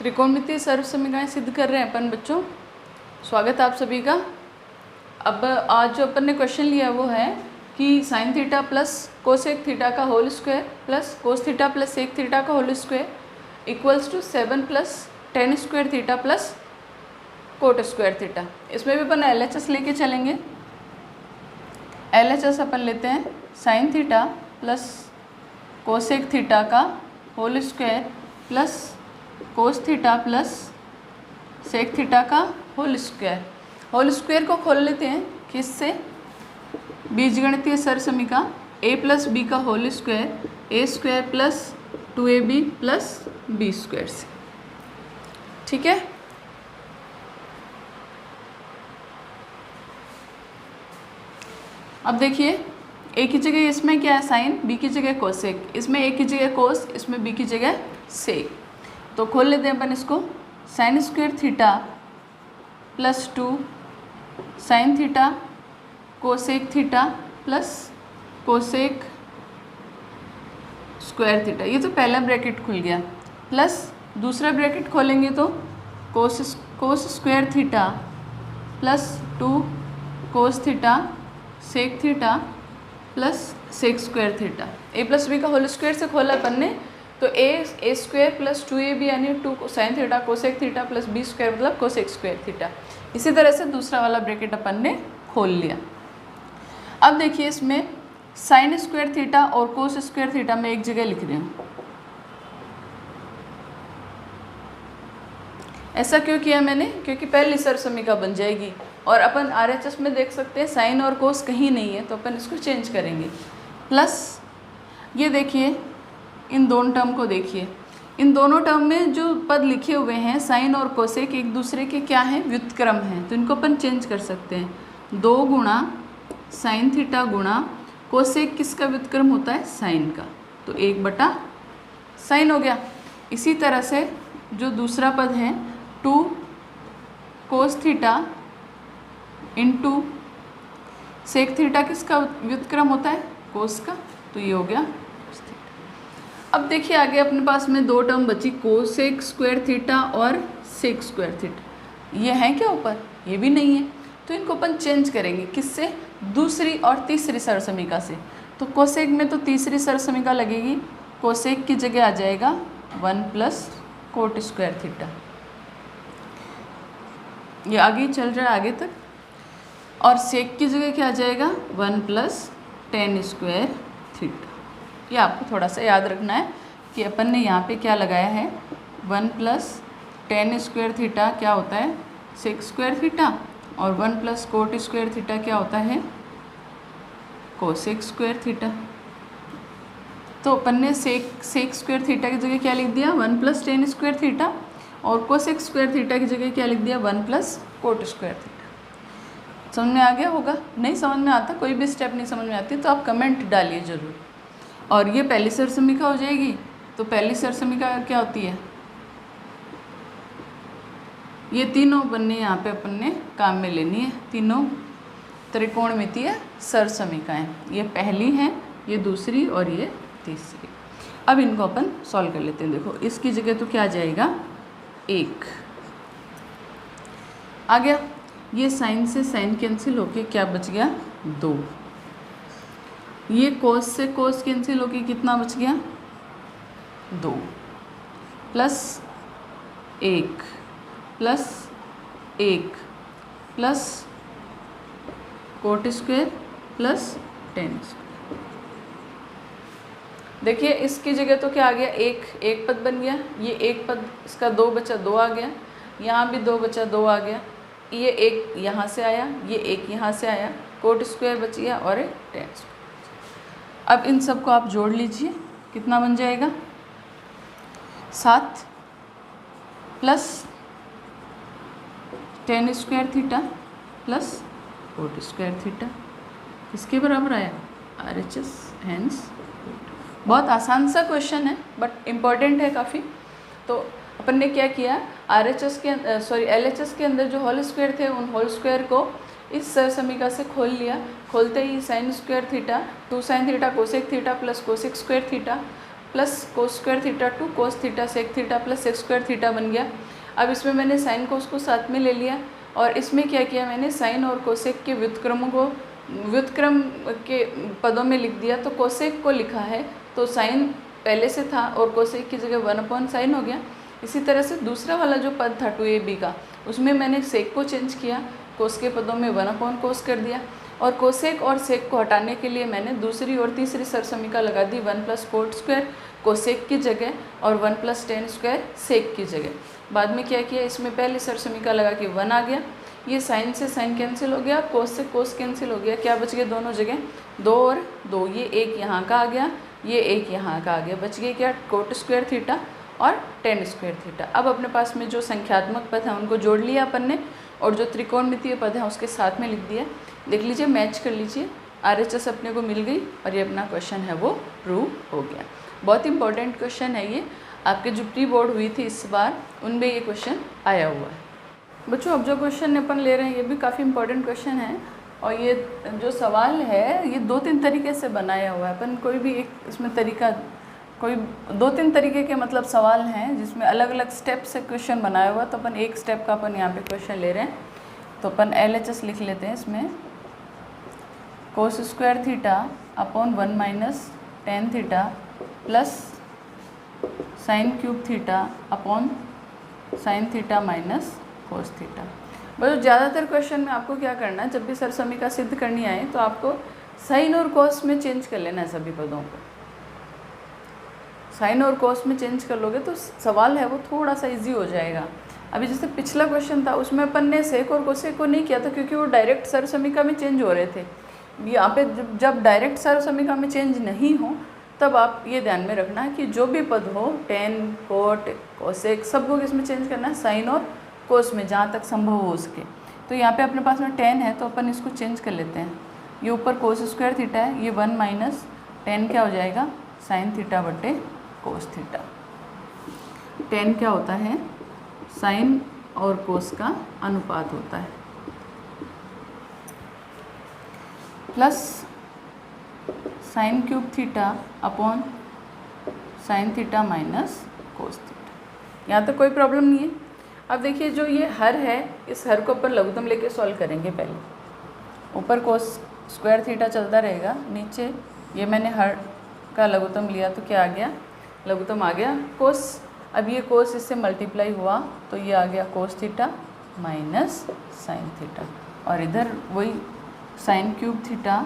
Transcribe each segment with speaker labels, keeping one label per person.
Speaker 1: त्रिकोणमितीय सर्व समीकरण सिद्ध कर रहे हैं अपन बच्चों। स्वागत है आप सभी का। अब आज जो अपन ने क्वेश्चन लिया वो है कि sine theta plus cosec theta का whole square plus cos theta plus sec theta का whole square equals to 7 plus ten square theta plus cot square theta. इसमें भी अपन LHS लेके चलेंगे। LHS अपन लेते हैं sine theta plus cosec theta का whole square plus cos theta plus sec theta का होल स्क्वायर। होल स्क्वायर को खोल लेते हैं किससे? बीजगणितीय सर समीकरण a प्लस बी का whole square a square plus 2ab plus B square से। ठीक है, अब देखिए a की जगह इसमें क्या है साइन, b की जगह कोसेक, इसमें a की जगह कोस, इसमें b की जगह सेक। तो खोल लेते हैं अपन इसको। Sign square theta plus 2 sine theta cosec theta plus cosec square theta, ये तो पहला ब्रैकेट खुल गया, प्लस दूसरा ब्रैकेट खोलेंगे तो cos square theta plus 2 cos theta sec theta plus sec square theta. a plus B का होल स्क्वायर से खोला अपन ने तो ए स्क्वायर प्लस 2ab यानी 2 sine theta cosec theta plus B square मतलब कोसेक स्क्वायर थीटा। इसी तरह से दूसरा वाला ब्रैकेट अपन ने खोल लिया। अब देखिए इसमें साइन स्क्वायर थीटा और कोस स्क्वायर थीटा में एक जगह लिख रही हूँ। ऐसा क्यों किया मैंने? क्योंकि पहली सर समीकरण बन जाएगी और अपन RHS में देख सकते हैं साइन और कोस कहीं नहीं है, तो अपन इसको चेंज करेंगे। प्लस ये देखिए इन दोनों टर्म को देखिए, इन दोनों टर्म में जो पद लिखे हुए हैं साइन और कोसेक एक दूसरे के क्या हैं? व्युत्क्रम हैं, तो इनको अपन चेंज कर सकते हैं। 2 गुणा साइन थीटा गुणा कोसेक किसका व्युत्क्रम होता है? साइन का, तो 1 बटा साइन हो गया। इसी तरह से जो दूसरा पद है 2 cos theta into sec theta किसका व्युत्क्रम होता है? कोस का, तो ये हो गया। अब देखिए आगे अपने पास में 2 टर्म बची, कोसेक स्क्वायर थीटा और सेक स्क्वायर थीटा। ये है क्या ऊपर? ये भी नहीं है, तो इनको अपन चेंज करेंगे किससे? दूसरी और तीसरी सर समीकरण से। तो कोसेक में तो तीसरी सर समीकरण लगेगी, कोसेक की जगह आ जाएगा 1 प्लस कोट स्क्वायर थीटा। ये आगे चल रहा है आगे तक। और सेक की जगह क्या आ जाएगा? 1 प्लस टेन स्क्वायर थीटा। ये आपको थोड़ा सा याद रखना है कि अपन ने यहाँ पे क्या लगाया है, 1 प्लस टेन स्क्वायर थीटा क्या होता है? सेक स्क्वायर थीटा, और 1 प्लस कोट स्क्वायर थीटा क्या होता है? Cosec square theta. तो अपन ने सेक स्क्वायर थीटा की जगह क्या लिख दिया? 1 प्लस टेन स्क्वायर थीटा, और कोसेक स्क्वायर थीटा की जगह क्या लिख दिया? 1 प्लस कोट स्क्वायर थीटा। समझ में आ गया होगा? नहीं समझ में आता, कोई भी स्टेप नहीं समझ में आती तो आप कमेंट डालिए ज़रूर। और ये पहली सर समीकरण हो जाएगी। तो पहली सर समीकरण क्या होती है? ये तीनों बनने यहाँ पे अपन ने काम में लेनी है, तीनों त्रिकोणमितीय सर समीकरण। ये पहली है, ये दूसरी और ये तीसरी। अब इनको अपन सॉल्व कर लेते हैं। देखो इसकी जगह तो क्या आ जाएगा? 1 आ गया। ये साइन से साइन कैंसिल होके क्या बच गया? 2। ये कोस से कोस कैंसिल होके कितना बच गया? 2 plus 1 plus 1 plus cot square plus ten square. देखिए इसकी जगह तो क्या आ गया? एक पद बन गया। ये एक पद, इसका 2 बचा 2 आ गया। यहाँ भी 2 बचा 2 आ गया। ये 1 यहाँ से आया, ये 1 यहाँ से आया, कोट स्क्वायर बच गया और एक टेन स्क्वायर। अब इन सब को आप जोड़ लीजिए, कितना बन जाएगा? 7 plus ten square theta plus cot square theta किसके बराबर आया? RHS। हैंस बहुत आसान सा क्वेश्चन है बट इम्पॉर्टेंट है काफ़ी। तो अपन ने क्या किया, LHS के अंदर जो होल स्क्वायर थे उन होल स्क्वायर को इस सर समीकरण से खोल लिया। खोलते ही sine square theta 2 sine theta cosec theta plus cosec square theta plus cos square theta 2 cos theta sec theta plus sec square theta बन गया। अब इसमें मैंने साइन कोस को साथ में ले लिया और इसमें क्या किया मैंने साइन और कोसेक के व्युत्क्रमों को व्युत्क्रम के पदों में लिख दिया। तो कोसेक को लिखा है तो साइन पहले से था और कोसेक की जगह 1/sin हो गया। इसी तरह से दूसरा वाला जो पद था 2ab का उसमें मैंने सेक को चेंज किया, कोस के पदों में 1/cos कर दिया और कोसेक और सेक को हटाने के लिए मैंने दूसरी और तीसरी सरसमीका लगा दी 1 + cot स्क्वायर कोसेक की जगह और 1 + tan स्क्वायर सेक की जगह। बाद में क्या किया इसमें पहली सरसमीका लगा के 1 आ गया, ये साइन से साइन कैंसिल हो गया, कोस से कोस कैंसिल हो गया, क्या बच गया दोनों जगह 2 और 2, ये एक यहाँ का आ गया, ये एक यहाँ का आ गया, बच गए क्या कोट स्क्वायर थीटा और tan स्क्वायर थीटा। अब अपने पास में जो संख्यात्मक पद हैं उनको जोड़ लिया अपन ने और जो त्रिकोणमितीय पद है उसके साथ में लिख दिया। देख लीजिए मैच कर लीजिए, RHS अपने को मिल गई और ये अपना क्वेश्चन है वो प्रूव हो गया। बहुत इंपॉर्टेंट क्वेश्चन है ये, आपके जो प्री बोर्ड हुई थी इस बार उनमें ये क्वेश्चन आया हुआ है। बच्चों अब जो क्वेश्चन अपन ले रहे हैं ये भी काफ़ी इंपॉर्टेंट क्वेश्चन है और ये जो सवाल है ये 2-3 तरीके से बनाया हुआ है। अपन कोई भी एक इसमें तरीका, कोई 2-3 तरीके के मतलब सवाल हैं जिसमें अलग अलग स्टेप से क्वेश्चन बनाया हुआ, तो अपन एक स्टेप का अपन यहाँ पे क्वेश्चन ले रहे हैं। तो अपन LHS लिख लेते हैं इसमें, कोस square theta upon 1 - tan theta plus sign cube theta upon sine theta minus cos theta. बस ज़्यादातर क्वेश्चन में आपको क्या करना है, जब भी सरसमीका सिद्ध करनी आए तो आपको साइन और कोस में चेंज कर लेना है सभी पदों को। साइन और कोस में चेंज कर लोगे तो सवाल है वो थोड़ा सा इजी हो जाएगा। अभी जैसे पिछला क्वेश्चन था उसमें अपन ने सेक और कोसेक को नहीं किया था क्योंकि वो डायरेक्ट सरसमीका में चेंज हो रहे थे। यहाँ पे जब डायरेक्ट सरसमीका में चेंज नहीं हो तब आप ये ध्यान में रखना है कि जो भी पद हो tan, कोट, कोसेक सबको इसमें चेंज करना है साइन और कोस में जहाँ तक संभव हो उसके। तो यहाँ पे अपने पास में tan है तो अपन इसको चेंज कर लेते हैं, ये ऊपर कोस स्क्वायर थीटा है, ये 1 - tan क्या हो जाएगा साइन थीटा बटे कोस थीटा। tan क्या होता है साइन और कोस का अनुपात होता है, plus sign cube theta upon sine theta minus cos theta. यहाँ तक कोई प्रॉब्लम नहीं है। अब देखिए जो ये हर है इस हर को अपन लघुत्तम लेके सॉल्व करेंगे। पहले ऊपर कोस स्क्वायर थीटा चलता रहेगा, नीचे ये मैंने हर का लघुत्तम लिया तो क्या आ गया लघुत्तम आ गया कोस। अब ये कोस इससे मल्टीप्लाई हुआ तो ये आ गया कोस थीटा माइनस साइन थीटा और इधर वही sign cube theta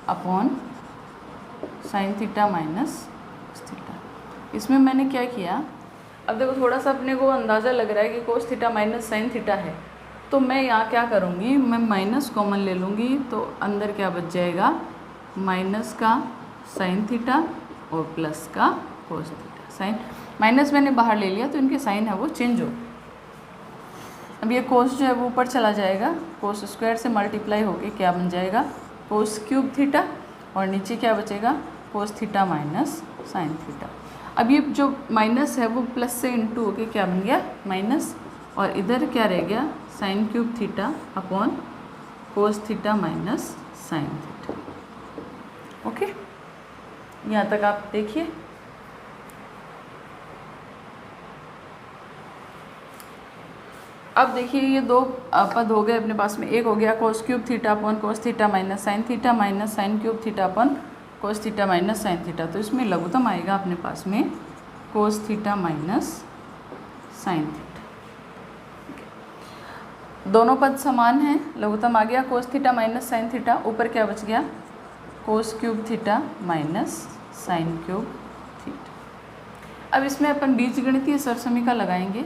Speaker 1: upon sine theta minus cos theta. इसमें मैंने क्या किया, अब देखो थोड़ा सा अपने को अंदाज़ा लग रहा है कि कोस थीटा माइनस साइन थीटा है, तो मैं यहाँ क्या करूँगी, मैं माइनस कॉमन ले लूँगी तो अंदर क्या बच जाएगा माइनस का साइन थीटा और प्लस का कोस थीटा। साइन माइनस मैंने बाहर ले लिया तो इनके साइन है वो चेंज हो। अब ये कोस जो है वो ऊपर चला जाएगा, कोस स्क्वायर से मल्टीप्लाई होके क्या बन जाएगा कोस क्यूब थीटा और नीचे क्या बचेगा कोस थीटा माइनस साइन थीटा। अब ये जो माइनस है वो प्लस से इंटू होके क्या बन गया माइनस और इधर क्या रह गया साइन क्यूब थीटा अपॉन कोस theta minus sine theta. Okay, यहाँ तक आप देखिए। अब देखिए ये दो पद हो गए अपने पास में, एक हो गया कोस क्यूब थीटा अपॉन कोस theta minus sine theta minus sine cube theta upon कोस थीटा माइनस साइन थीटा। तो इसमें लघुत्तम आएगा अपने पास में कोस थीटा माइनस साइन थीटा। दोनों पद समान हैं, लघुत्तम आ गया कोस थीटा माइनस साइन थीटा, ऊपर क्या बच गया कोस cube theta minus sine cube theta. अब इसमें अपन बीजगणितीय सरसमीका लगाएंगे,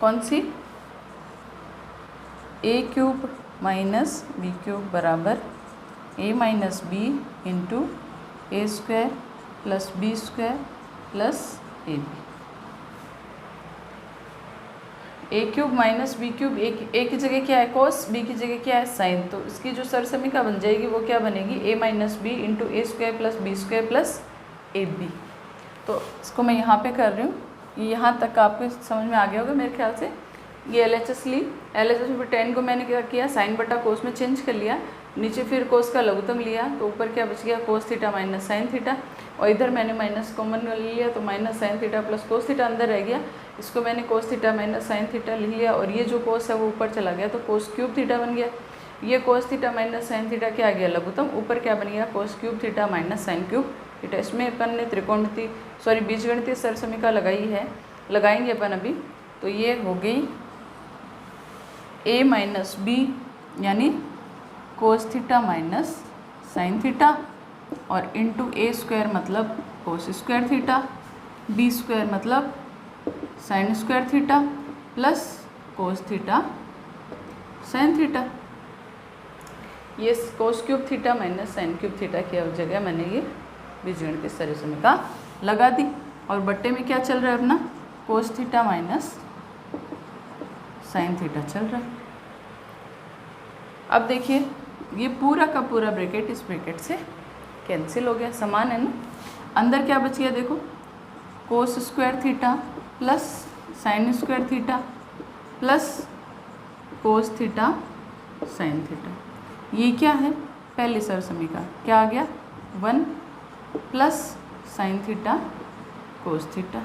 Speaker 1: कौन सी a cube minus b cube बराबर a minus B into A square plus B square plus A b. A cube minus b cube, a की जगह क्या है कोस, बी की जगह क्या है साइन, तो इसकी जो सरसमीका बन जाएगी वो क्या बनेगी a minus B into A square plus B square plus A B. तो इसको मैं यहाँ पे कर रही हूँ, यहाँ तक आपको समझ में आ गया होगा मेरे ख्याल से। ये LHS ली, LHS में 10 को मैंने क्या किया साइन बटा कोस में चेंज कर लिया, नीचे फिर कोस का लघुत्तम लिया तो ऊपर क्या बच गया कोस थीटा माइनस साइन थीटा, और इधर मैंने माइनस कॉमन ले लिया तो minus sine theta plus cos theta अंदर रह गया, इसको मैंने कोस थीटा माइनस साइन थीटा लिख लिया, और ये जो कोस है वो ऊपर चला गया तो कोस क्यूब थीटा बन गया। ये कोस थीटा माइनस साइन थीटा क्या आ गया लघुत्तम, ऊपर क्या बन गया कोस cube theta minus sine cube theta. इसमें अपन ने बीजगणितीय सरसमीका लगाएंगे अपन अभी। तो ये हो गई a माइनस बी यानी cos theta minus sine theta, और इंटू ए स्क्वायर मतलब cos square theta, b square मतलब sine square theta plus cos theta sine theta. ये cos cube theta minus sine cube theta की जगह मैंने ये बीजगणितीय सरसमीका लगा दी, और बट्टे में क्या चल रहा है अपना कोस थीटा माइनस साइन थीटा चल रहा है। अब देखिए ये पूरा का पूरा ब्रैकेट इस ब्रैकेट से कैंसिल हो गया, समान है ना। अंदर क्या बच गया देखो कोस square theta plus sign square theta plus cos theta sine theta. ये क्या है पहली सरसमीका, क्या आ गया 1 plus sine theta cos theta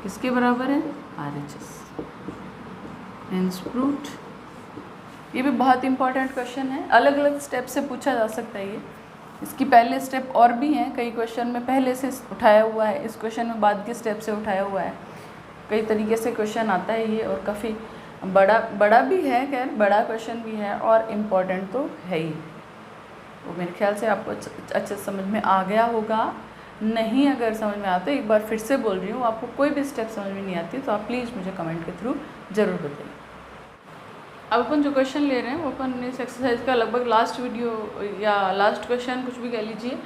Speaker 1: किसके बराबर है RHS। Hence proved. ये भी बहुत इंपॉर्टेंट क्वेश्चन है, अलग अलग स्टेप से पूछा जा सकता है ये। इसकी पहले स्टेप और भी हैं, कई क्वेश्चन में पहले से उठाया हुआ है, इस क्वेश्चन में बाद के स्टेप से उठाया हुआ है। कई तरीके से क्वेश्चन आता है ये, और काफ़ी बड़ा भी है, खैर बड़ा क्वेश्चन भी है और इम्पॉर्टेंट तो है ही। वो मेरे ख्याल से आपको अच्छे समझ में आ गया होगा। नहीं अगर समझ में आता है एक बार फिर से बोल रही हूँ, आपको कोई भी स्टेप समझ में नहीं आती तो आप प्लीज़ मुझे कमेंट के थ्रू ज़रूर बताइए। अब अपन जो क्वेश्चन ले रहे हैं वो अपन इस एक्सरसाइज का लगभग लास्ट वीडियो या लास्ट क्वेश्चन कुछ भी कह लीजिए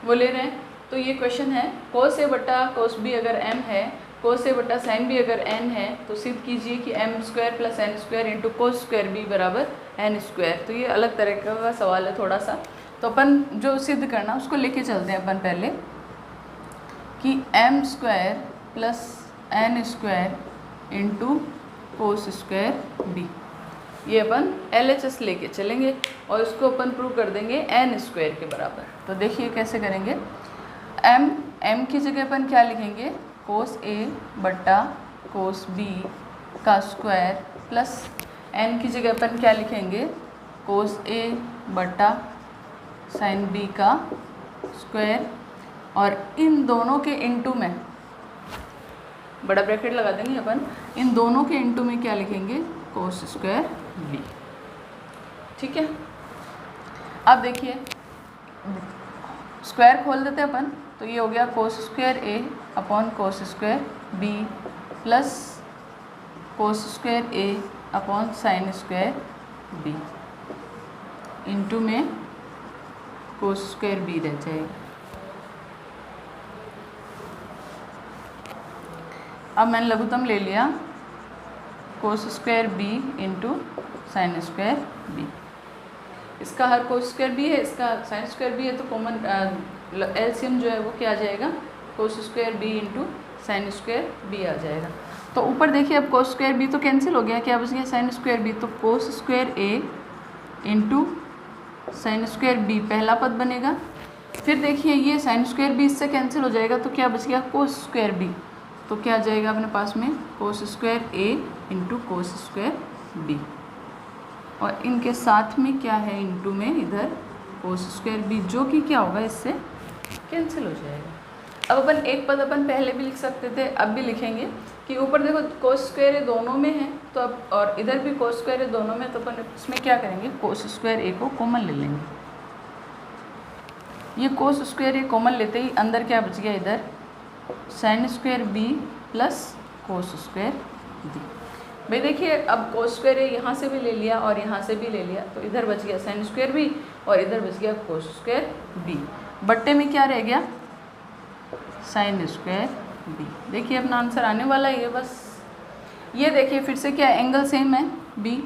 Speaker 1: वो ले रहे हैं। तो ये क्वेश्चन है कोस ए बटा कोस बी अगर m है, कोस ए बटा साइन बी अगर n है, तो सिद्ध कीजिए कि m square plus n square into cos square B बराबर n स्क्वायर। तो ये अलग तरह का सवाल है थोड़ा सा, तो अपन जो सिद्ध करना उसको लेके चलते हैं अपन पहले कि m square plus n square into cos square B, ये अपन LHS लेके चलेंगे और इसको अपन प्रूव कर देंगे n स्क्वायर के बराबर। तो देखिए कैसे करेंगे। m की जगह अपन क्या लिखेंगे कोस a बट्टा कोस b का स्क्वायर प्लस n की जगह अपन क्या लिखेंगे कोस a बट्टा साइन b का स्क्वायर, और इन दोनों के इनटू में बड़ा ब्रैकेट लगा देंगे अपन, इन दोनों के इनटू में क्या लिखेंगे कोस स्क्वायर बी। ठीक है, अब देखिए स्क्वायर खोल देते हैं अपन, तो ये हो गया cos square a upon cos square B plus cos square a upon sine square B into में कोस स्क्वायर बी रह जाएगा। अब मैंने लघुत्तम ले लिया cos square B into sine square B. इसका हर कोस स्क्वायर बी है, इसका साइन स्क्वायर बी है, तो कॉमन एलसीएम जो है वो क्या आ जाएगा cos square B into sine square b आ जाएगा। तो ऊपर देखिए अब कोस स्क्वायर बी तो कैंसिल हो गया, क्या बच गया साइन स्क्वायर बी, तो cos square a into sine square b पहला पद बनेगा। फिर देखिए ये साइन स्क्वायर बी इससे कैंसिल हो जाएगा, तो क्या बच गया कोस स्क्वायर बी, तो क्या आ जाएगा अपने पास में cos square a into cos square B, और इनके साथ में क्या है इंटू में इधर कोस स्क्वायर बी, जो कि क्या होगा इससे कैंसिल हो जाएगा। अब अपन एक पद अपन पहले भी लिख सकते थे, अब भी लिखेंगे कि ऊपर देखो कोस स्क्वायर ए दोनों में है, तो अब और इधर भी कोस स्क्वायर ए दोनों में, तो अपन इसमें क्या करेंगे कोस स्क्वायर ए को कॉमन ले लेंगे। ये कोस स्क्वायर ए कॉमन लेते ही अंदर क्या बच गया इधर sine square B plus cos square B. भाई देखिए अब कोस स्क्वायर ए यहाँ से भी ले लिया और यहाँ से भी ले लिया, तो इधर बच गया साइन स्क्वायर बी और इधर बच गया कोस स्क्वायर बी। बट्टे में क्या रह गया साइन स्क्वायर बी। देखिए अपना आंसर आने वाला है ये बस। ये देखिए फिर से क्या एंगल सेम है बी,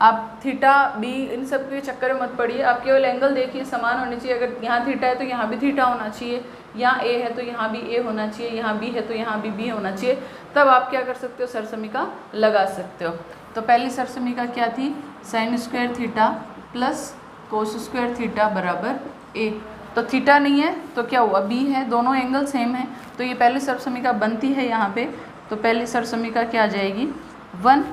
Speaker 1: आप थीटा बी इन सब के चक्कर में मत पड़िए, आप केवल एंगल देखिए समान होने चाहिए। अगर यहाँ थीटा है तो यहाँ भी थीटा होना चाहिए, यहाँ ए है तो यहाँ भी ए होना चाहिए, यहाँ बी है तो यहाँ भी बी होना चाहिए, तब आप क्या कर सकते हो सरसमीका लगा सकते हो। तो पहली सरसमीका क्या थी sign square theta plus cos square theta बराबर a। तो थीटा नहीं है तो क्या हुआ, b है, दोनों एंगल सेम है, तो ये पहली सर्वसमिका बनती है यहाँ पे। तो पहली सर्वसमिका क्या आ जाएगी 1,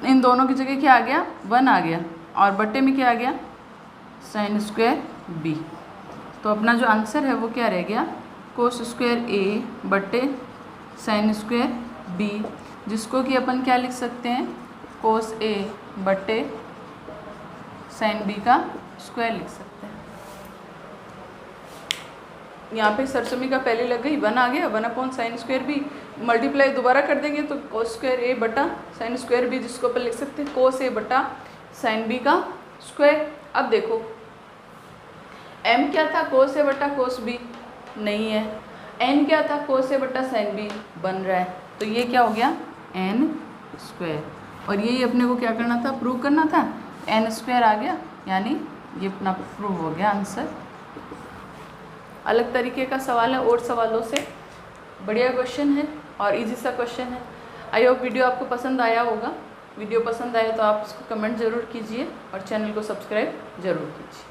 Speaker 1: इन दोनों की जगह क्या आ गया 1 आ गया, और बट्टे में क्या आ गया साइन स्क्वायर b। तो अपना जो आंसर है वो क्या रह गया कोस स्क्वायर a बट्टे साइन स्क्वायर b, जिसको कि अपन क्या लिख सकते हैं कोस a बट्टे साइन b का स्क्वायर लिख सकते हैं। यहाँ पे सरसमिका पहले लग गई 1 आ गया, 1 साइन स्क्वायर बी, मल्टीप्लाई दोबारा कर देंगे तो कोस स्क्वायर ए बटा साइन स्क्वायर बी, जिसको अपन लिख सकते हैं कोस ए बटा साइन बी का स्क्वायर। अब देखो m क्या था कोस ए बटा कोस बी नहीं है, n क्या था कोस ए बटा साइन बी बन रहा है, तो ये क्या हो गया n स्क्वायर, और यही अपने को क्या करना था प्रूव करना था, n स्क्वायर आ गया, यानी ये अपना प्रूव हो गया आंसर। अलग तरीके का सवाल है और सवालों से, बढ़िया क्वेश्चन है और इजी सा क्वेश्चन है। आई होप वीडियो आपको पसंद आया होगा। वीडियो पसंद आया तो आप उसको कमेंट ज़रूर कीजिए और चैनल को सब्सक्राइब ज़रूर कीजिए।